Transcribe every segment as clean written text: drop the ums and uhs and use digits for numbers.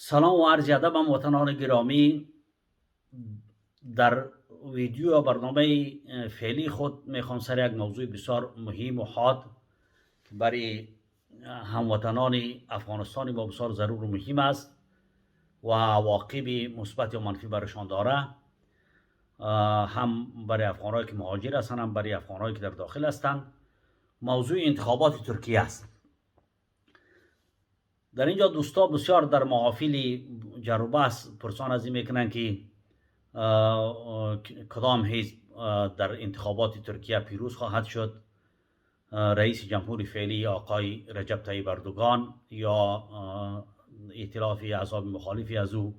سلام و عرض ادب هموطنان گرامی. در ویدیو و برنامه فعلی خود میخوام سر یک موضوع بسیار مهم و حاد که برای هموطنان افغانستان با بسیار ضرور و مهم است و عواقب مثبت یا منفی برشان داره، هم برای افغانایی که مهاجر هستند هم برای افغانایی که در داخل هستند. موضوع انتخابات ترکیه است. در اینجا دوستا بسیار در محافل جر و بحث پرسان از این میکنن که کدام حزب در انتخابات ترکیه پیروز خواهد شد، رئیس جمهور فعلی آقای رجب طیب اردوغان یا ائتلاف احزاب مخالفی از او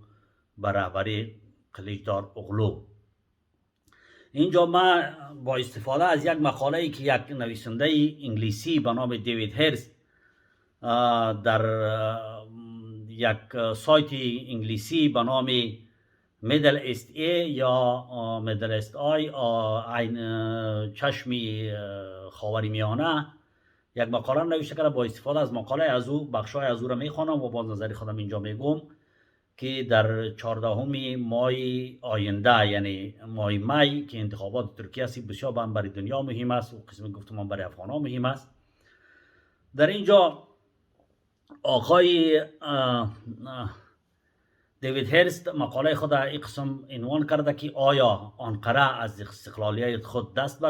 بر رهبری قلیچدار اغلو. اینجا من با استفاده از یک مقاله ای که یک نویسنده انگلیسی به نام دیوید هرز در یک سایت انگلیسی به نام میدل ایست ای یا میدل ایست آی، این چشمی خاوری میانه، یک مقاله نوشته کرده. با استفاده از مقاله از او بخشای از او را میخوانم و با نظری خودم اینجا میگم که در 14 ماه آینده، یعنی ماه می که انتخابات ترکیه است، بسیار برای دنیا مهم است و قسم گفتم برای افغان ها مهم است. در اینجا آقای دیوید هرست مقاله خود این قسم عنوان کرده که آیا آنقره از استقلالیت خود دست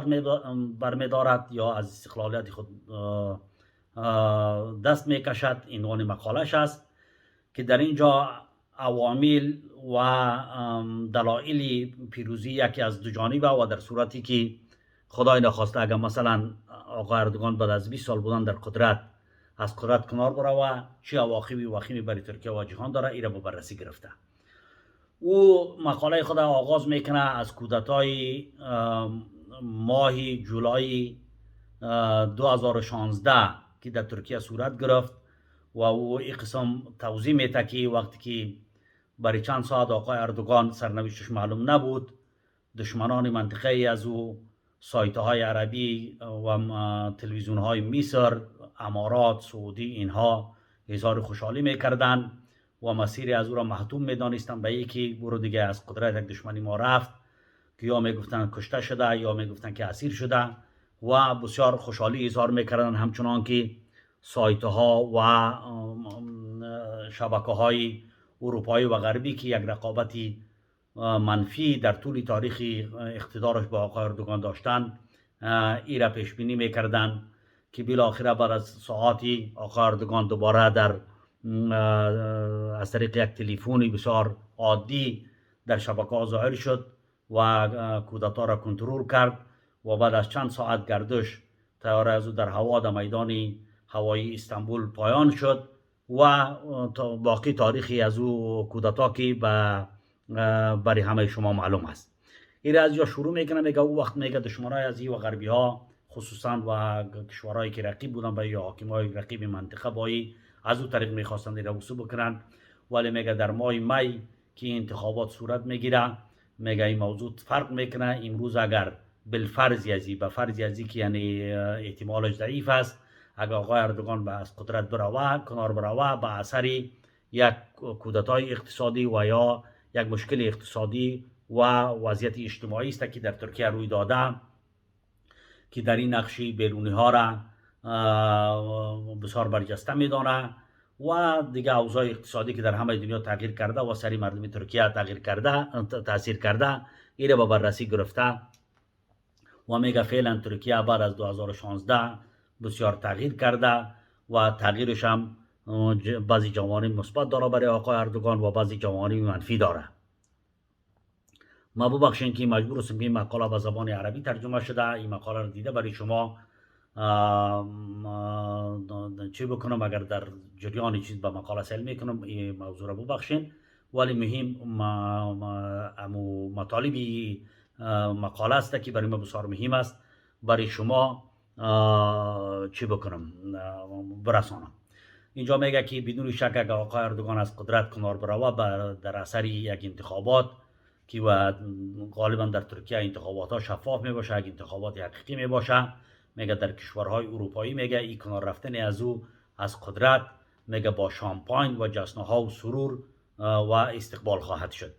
برمیدارد یا از استقلالیت خود دست میکشد. عنوان مقالهش است که در اینجا عوامل و دلایل پیروزی یکی از دو جانبه و در صورتی که خدای نخواسته اگر مثلا آقای اردوغان بعد از 20 سال بودن در قدرت از قدرت کنار بروه، چه عواقبی وخیمی برای ترکیه و جهان داره، ایره با بررسی گرفته. او مقاله خود آغاز میکنه از کودتای ماه جولای 2016 که در ترکیه صورت گرفت و او این قسم توضیح میده که وقتی که برای چند ساعت آقای اردوغان سرنوشتش معلوم نبود، دشمنان منطقه از او، سایت های عربی و تلویزیون های مصر، امارات، سعودی، اینها اظهار خوشحالی میکردن و مسیر از او را محتوم میدانستن به یکی برو دیگه از قدرت یک دشمنی ما رفت، که یا میگفتن کشته شده یا میگفتن که اسیر شده و بسیار خوشحالی اظهار میکردن. همچنان که سایت ها و شبکه های اروپایی و غربی که یک رقابتی منفی در طول تاریخ اقتدارش با آقای اردوغان داشتن، ای را پیش بینی میکردن که بالاخره بعد از ساعاتی آقای اردوغان دوباره در از طریق یک تلفنی بسیار عادی در شبکه ها ظاهر شد و کودتا را کنترل کرد و بعد از چند ساعت گردش طیاره از او در هوا در میدان هوایی استانبول پایان شد و باقی تاریخی از او کودتا که برای همه شما معلوم است. این از جا شروع میکنه، میگه او وقت میگه دشمنای از و غربی ها خصوصا و کشورهایی که رقیب بودن با حاکمای رقیب منطقه با از او طریق میخواستند این را وصول بکنن، ولی میگه در ماه می که انتخابات صورت میگیره، میگه این موضوع فرق میکنه. امروز اگر بالفرض یزی به فرض یزی که یعنی احتمالش ضعیف است، اگر آقای اردوغان به از قدرت بروه کنار بروه به اثر یک کودتای اقتصادی و یا یک مشکل اقتصادی و وضعیت اجتماعی است که در ترکیه روی داده، که در این نقشی بیرونی ها را بسیار برجسته میدانه و دیگه اوضاع اقتصادی که در همه دنیا تغییر کرده و سری مردم ترکیه تاثیر کرده، ایره با بررسی گرفته و میگه فعلا ترکیه بعد از 2016 بسیار تغییر کرده و تغییرش هم بعضی جوانب مثبت داره برای آقای اردوغان و بعضی جوانب منفی داره. ما ببخشید که مجبور هستم که این مقاله به زبان عربی ترجمه شده. این مقاله رو دیده برای شما چی بکنم، اگر در جریان چیز به مقاله سل میکنم این موضوع رو ببخشید، ولی مهم مطالبی مقاله است که برای ما بسیار مهم است برای شما چی بکنم برسانم. اینجا میگه که بدون شک اگر آقای اردوغان از قدرت کنار بروه در اثر یک انتخابات که غالبا در ترکیه انتخابات ها شفاف می باشه، یک انتخابات حقیقی می باشه، میگه در کشورهای اروپایی میگه این کنار رفتن از او از قدرت میگه با شامپاین و جشنها و سرور و استقبال خواهد شد.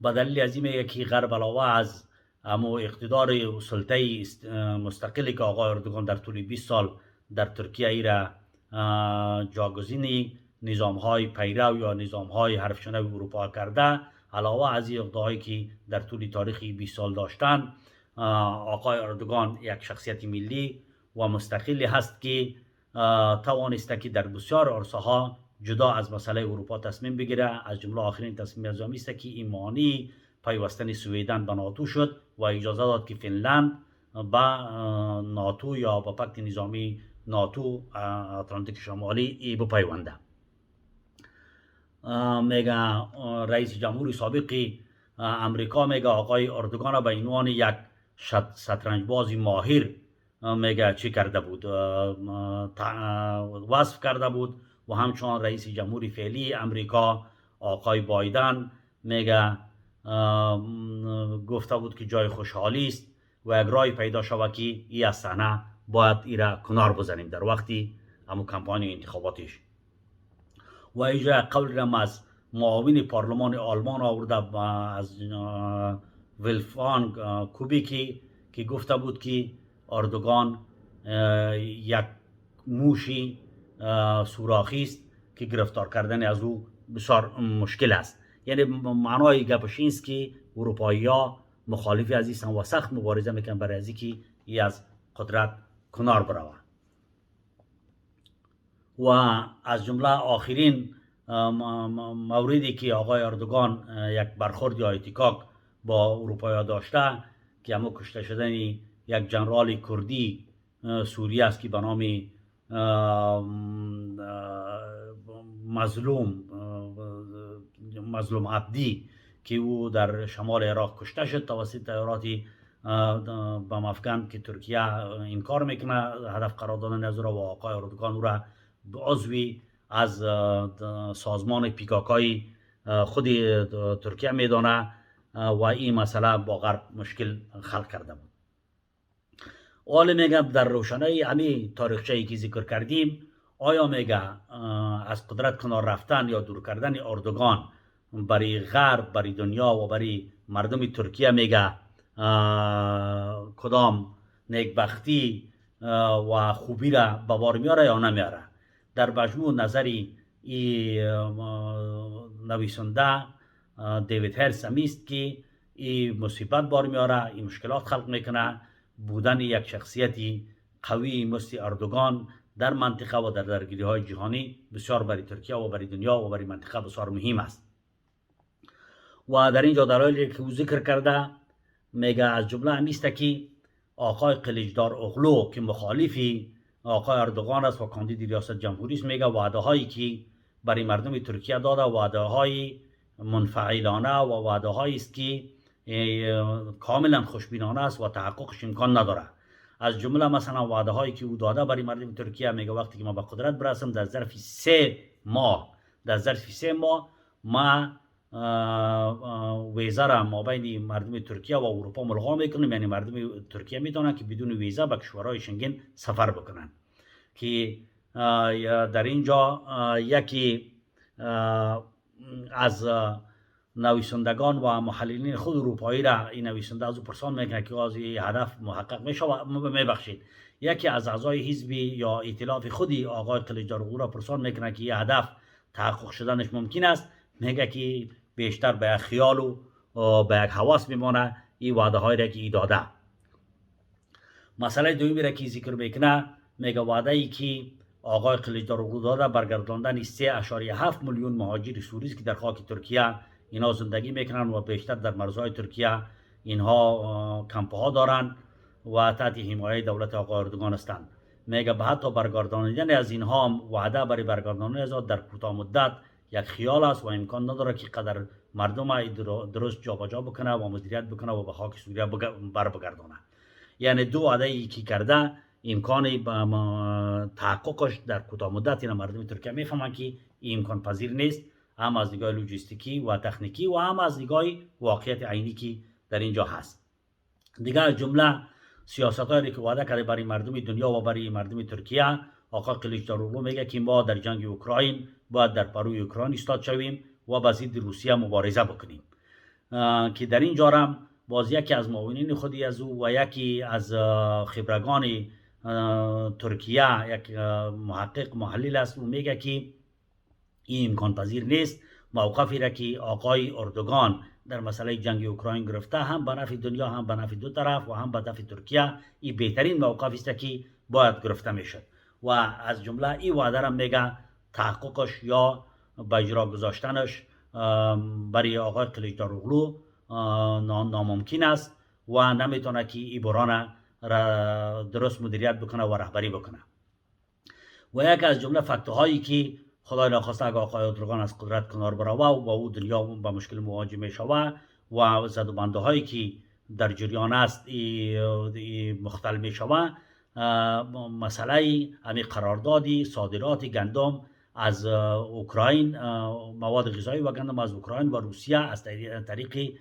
به دلیل از این میگه که غرب علاوه از امو اقتدار سلطه مستقلی که آقای اردوغان در طول 20 سال در ترکیه ای را جاگزین نظام های پیرو یا نظام های حرفشنو اروپا کرده، علاوه از این اقداماتی که در طول تاریخی 20 سال داشتن، آقای اردوغان یک شخصیت ملی و مستقلی هست که توانسته که در بسیار عرصه ها جدا از مسئله اروپا تصمیم بگیره. از جمله آخرین تصمیم از آن است که این مانی پیوستن سویدن به ناتو شد و اجازه داد که فنلند به ناتو یا به پکت نظامی ناتو اتلانتیک شمالی ای بپیونده. میگه رئیس جمهور سابق امریکا میگه آقای اردوغان به عنوان یک شطرنج باز ماهر میگه چی کرده بود، وصف کرده بود و همچنان رئیس جمهور فعلی امریکا آقای بایدن میگه گفته بود که جای خوشحالی است و یک رای پیدا شود که این از صحنه باید ایره کنار بزنیم در وقتی همون کمپانی انتخاباتش. و اینجا قول رم از معاون پارلمان آلمان آورده از ولفانگ کوبیکی که گفته بود که اردوغان یک موشی سوراخی است که گرفتار کردن از او بسیار مشکل است. یعنی معنای گپش این است که اروپایی‌ها مخالف از این و سخت مبارزه میکنن برای از اینکه ای از قدرت کنار بروه. و از جمله آخرین موردی که آقای اردوغان یک برخورد یا اتکاک با اروپایی‌ها داشته که همون کشته شدن یک جنرال کردی سوریه است که به نام مظلوم عبدی که او در شمال عراق کشته شد توسط تظاهراتی به مفکن که ترکیه انکار میکنه هدف قرار دادن از او و آقای اردوغان او را عضوی از سازمان پیکاکای خود ترکیه میدانه و این مسئله با غرب مشکل خلق کرده بود. حالا میگم در روشنایی همین تاریخچه‌ای که ذکر کردیم، آیا میگه از قدرت کنار رفتن یا دور کردن اردوغان برای غرب، برای دنیا و برای مردم ترکیه میگه کدام نیکبختی و خوبی را به بار میاره یا نمیاره؟ در مجموع نظری نویسنده دیوید هرس است که این مصیبت بار میاره، این مشکلات خلق میکنه. بودن یک شخصیتی قوی مثل اردوغان در منطقه و در درگیری های جهانی بسیار برای ترکیه و برای دنیا و برای منطقه بسیار مهم است. و در اینجا دلایلی که او ذکر کرده میگه از جمله همیست که آقای قلیچدار اغلو که مخالفی آقای اردوغان است و کاندید ریاست جمهوری است، میگه وعده هایی که برای مردم ترکیه داده وعده های منفعلانه و وعده هایی است که کاملا خوشبینانه است و تحققش امکان نداره. از جمله مثلا وعده هایی که او داده برای مردم ترکیه میگه وقتی که ما به قدرت برسم در ظرف 3 ماه ما ویزه را ما بین مردم ترکیه و اروپا ملغا میکنیم. یعنی مردم ترکیه میتونن که بدون ویزا به کشورهای شنگن سفر بکنن. که در اینجا یکی از نویسندگان و محللین خود اروپایی را این نویسنده از او پرسان میکنه که از این هدف محقق میشه و میبخشید. یکی از اعضای حزبی یا ائتلاف خودی آقای قلیچدار اغلو را پرسان میکنه که این هدف تحقق شدنش ممکن است، میگه که بیشتر به خیال و به یک هواس میمانه این وعده هایی را که ای داده. مسئله دومی را که ذکر میکنه میگه وعده ای که آقای قلیچدار اغلو داده برگرداندن 3.7 میلیون مهاجر سوری است که در خاک ترکیه اینا زندگی میکنن و بیشتر در مرزهای ترکیه اینها کمپ‌ها دارن و تحت حمایت دولت آقای اردوغان هستند. میگه به حتی برگرداندن از اینها وعده برای برگرداندن از در کوتاه مدت یک خیال است و امکان نداره که قدر مردم درست جابجا بکنه و مدیریت بکنه و به خاک سوریه برگردانه. یعنی دو وعده ای که کرده امکان تحققش در کوتاه مدت اینا مردم ترکیه میفهمن که این امکان پذیر نیست، هم از نگاه لوجستیکی و تکنیکی و هم از نگاه واقعیت عینی که در اینجا هست. دیگه جمله سیاست‌هایی که وعده کرده برای مردم دنیا و برای مردم ترکیه آقای کلیچداروغلو میگه که ما در جنگ اوکراین باید در پروی اوکراین ایستاد شویم و با ضد روسیه مبارزه بکنیم. که در این جارم باز یکی از معاونین خودی از او و یکی از خبرگان ترکیه، یک محقق محلل است، او میگه که این امکان پذیر نیست. موقفی را که آقای اردوغان در مسئله جنگ اوکراین گرفته هم به نفع دنیا، هم به نفع دو طرف و هم به نفع ترکیه، این بهترین موقفی است که باید گرفته میشد و از جمله این وعده را میگه تحققش یا به اجرا گذاشتنش برای آقای کلیچداروغلو ناممکن است و نمیتونه که این بحران را درست مدیریت بکنه و رهبری بکنه. و یک از جمله فاکتورهایی که خدای نخواسته اگر آقای اردوغان از قدرت کنار بروه و او دنیا با مشکل مواجه می شود و زدوبنده هایی که در جریان است مختل می شود، مسئله همین قراردادی صادرات گندم از اوکراین، مواد غذایی و گندم از اوکراین و روسیه از طریق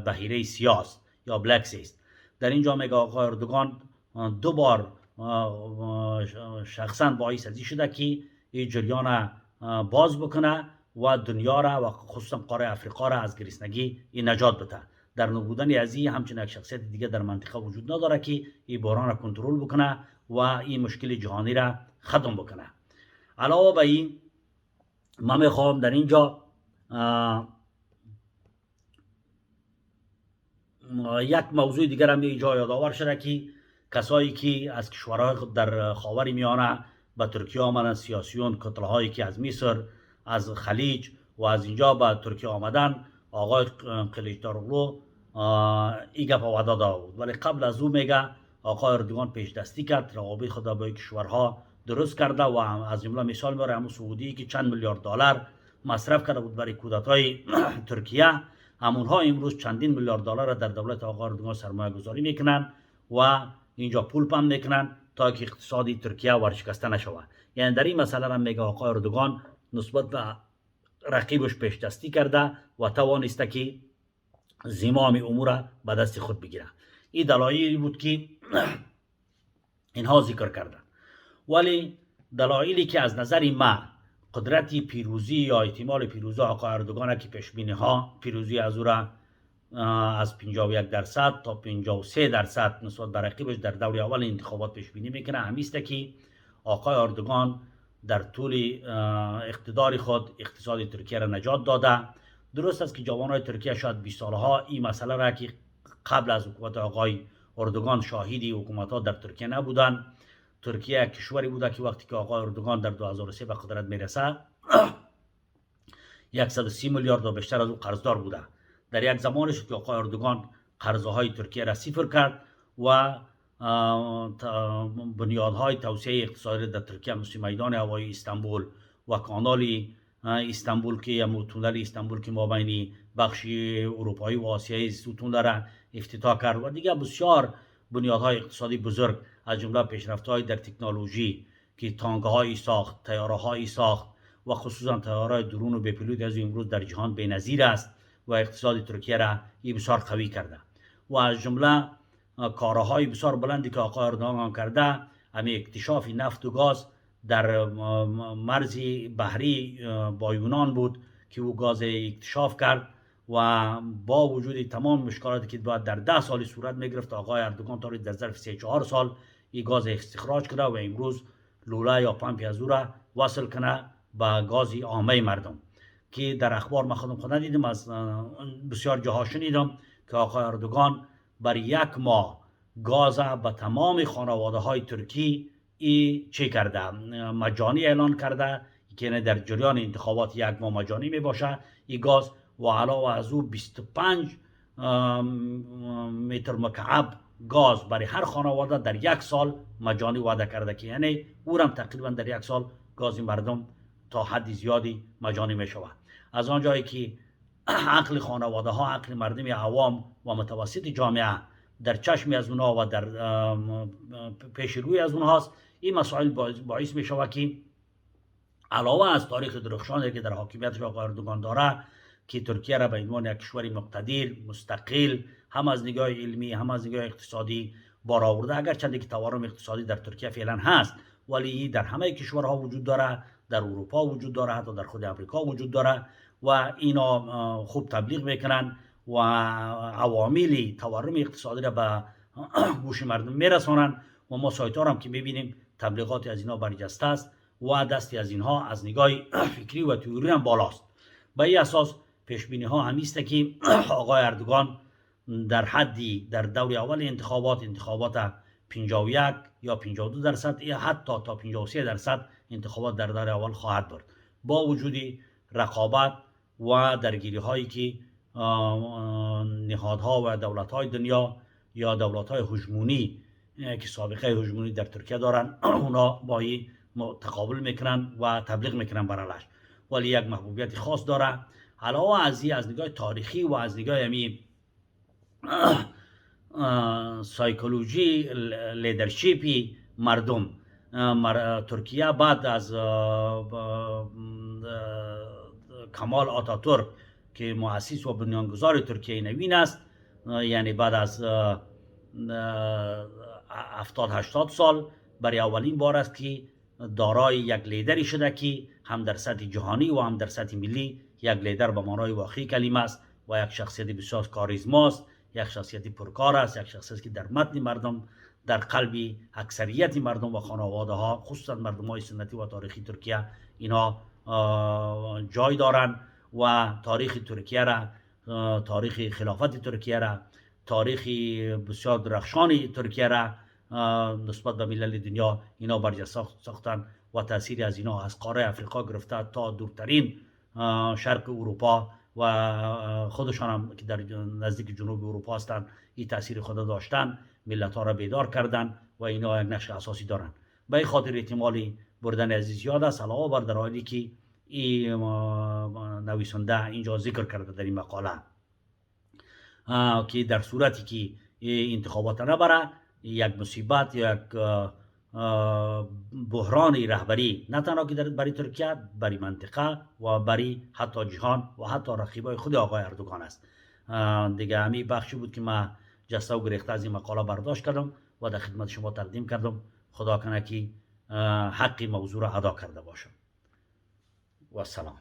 بحیره سیاه یا بلک سی است. در اینجا میگه آقای اردوغان دو بار شخصا باعث ازی شده که این جریان باز بکنه و دنیا را و خصوصا قاره افریقا را از گرسنگی نجات بده. در نبودن ازی همچنین یک شخصیت دیگه در منطقه وجود نداره که این بحران را کنترل بکنه و این مشکل جهانی را ختم بکنه. علاوه بر این من میخوام در اینجا یک موضوع دیگر هم اینجا یادآور شده که کسایی که از کشورهای در خاور میانه به ترکیه آمدن، سیاسیون، کتلهایی که از مصر، از خلیج و از اینجا به ترکیه آمدن، آقای کلیچداروغلو این گپ وعده داده بود، ولی قبل از او میگه آقای اردوغان پیش دستی کرد، روابط خود با کشورها درست کرده و از جمله مثال میاره همون سعودی که چند میلیارد دلار مصرف کرده بود برای کودتای ترکیه، همونها امروز چندین میلیارد دلار در دولت آقای اردوغان سرمایه گذاری میکنن و اینجا پول پم میکنن تا که اقتصادی ترکیه ورشکسته نشود. یعنی در این مسئله هم میگه آقای اردوغان نسبت به رقیبش پیش دستی کرده و توانسته که زمام امور به دست خود بگیره. این دلایلی بود که اینها ذکر کردن، ولی دلایلی که از نظر ما قدرت پیروزی یا احتمال پیروزی آقای اردوغان که پیشبینی ها پیروزی از او را از 51% تا 53% نسبت به رقیبش در دور اول انتخابات پیش بینی میکنه، همیست که آقای اردوغان در طول اقتدار خود اقتصاد ترکیه را نجات داده. درست است که جوانای ترکیه شاید 20 سالها این مسئله را که قبل از حکومت آقای اردوغان شاهدی حکومت ها در ترکیه نبودن. ترکیه کشوری بوده که وقتی که آقای اردوغان در 2003 به قدرت میرسه 130 میلیارد و بیشتر از او قرضدار بوده. در یک زمانی شد که آقای اردوغان قرضهای ترکیه را صفر کرد و بنیادهای توسعه اقتصادی در ترکیه مثل میدان هوایی استانبول و کانال استانبول که تونل استانبول که مابین بخش اروپایی و آسیایی ستون داره افتتاح کرد و دیگه بسیار بنیادهای اقتصادی بزرگ از جمله پیشرفت‌های در تکنولوژی که تانک‌هایی ساخت، طیاره‌هایی ساخت و خصوصا طیاره‌های درون و بی‌پیلوت از امروز در جهان بی‌نظیر است و اقتصاد ترکیه را بسیار قوی کرده و از جمله کارهای بسیار بلندی که آقای اردوغان کرده همین اکتشاف نفت و گاز در مرز بحری با یونان بود که او گاز اکتشاف کرد و با وجود تمام مشکلاتی که باید در 10 سال صورت میگرفت آقای اردوغان تا در ظرف 3-4 سال این گاز استخراج کرده و امروز لوله یا پمپ از او را وصل کنه به گاز عامه مردم که در اخبار من خودم ندیدم، از بسیار جاها شنیدم که آقای اردوغان بر 1 ماه گاز به تمام خانواده های ترکی چه کرده، مجانی اعلان کرده که در جریان انتخابات 1 ماه مجانی می باشه این گاز و علاوه از او 25 متر مکعب گاز برای هر خانواده در 1 سال مجانی وعده کرده که یعنی او هم تقریبا در 1 سال گاز مردم تا حد زیادی مجانی می شود. از آنجایی که عقل خانواده ها، عقل مردم عوام و متوسط جامعه در چشم از اونها و در پیش روی از اونهاست، این مسائل باعث می شود که علاوه از تاریخ درخشانی که در حاکمیت آقای اردوغان داره که ترکیه را به عنوان یک کشور مقتدر مستقل هم از نگاه علمی هم از نگاه اقتصادی بار آورده، اگر چندی که تورم اقتصادی در ترکیه فعلا هست ولی در همه کشورها وجود داره، در اروپا وجود داره، حتی در خود امریکا وجود داره و اینا خوب تبلیغ میکنن و عوامل تورم اقتصادی را به گوش مردم میرسانند و ما سایت ها هم که میبینیم تبلیغات از اینا برجسته است و دستی از اینها از نگاه فکری و تئوری هم بالاست. به این اساس پیش بینی ها همیست که آقای اردوغان در حدی در دور اول انتخابات 51 یا 52% یا حتی تا 53% انتخابات در دور اول خواهد برد. با وجود رقابت و درگیری هایی که نهادها و دولت های دنیا یا دولت های هژمونی که سابقه هژمونی در ترکیه دارن اونا با این تقابل میکنن و تبلیغ میکنن برالش، ولی یک محبوبیت خاص داره. علاوه از این از نگاه تاریخی و از نگاه سایکولوژی لیدرشیپی مردم ترکیه بعد از کمال آتاتورک که مؤسس و بنیانگذار ترکیه نوین است، یعنی بعد از 70-80 سال برای اولین بار است که دارای یک لیدری شده که هم در سطح جهانی و هم در سطح ملی یک لیدر به معنای واقعی کلمه است و یک شخصیت بسیار کاریزما است، یک شخصیت پرکار است، یک شخصیت که در متن مردم، در قلب اکثریت مردم و خانواده ها، خصوصا مردم های سنتی و تاریخی ترکیه اینا جای دارند و تاریخ ترکیه را، تاریخ خلافت ترکیه را، تاریخ بسیار درخشان ترکیه را نسبت به ملل دنیا اینا برجسته ساختن و تأثیری از اینا از قاره افریقا گرفته تا دورترین شرق اروپا و خودشان هم که در نزدیک جنوب اروپا هستند این تأثیر خود داشتن، ملت ها را بیدار کردن و اینا یک نقش اساسی دارن. به این خاطر احتمالی بردن عزیز زیاد است، علاوه بر دلایلی که این نویسنده اینجا ذکر کرده در این مقاله که در صورتی که انتخابات نبره یک مصیبت یا یک بحران رهبری نه تنها که برای ترکیه، برای منطقه و برای حتی جهان و حتی رقیبای خود آقای اردوغان است. دیگه همین بخشی بود که من جسته و گریخته از این مقاله برداشت کردم و در خدمت شما تقدیم کردم. خدا کنه که حق موضوع را ادا کرده باشم و سلام.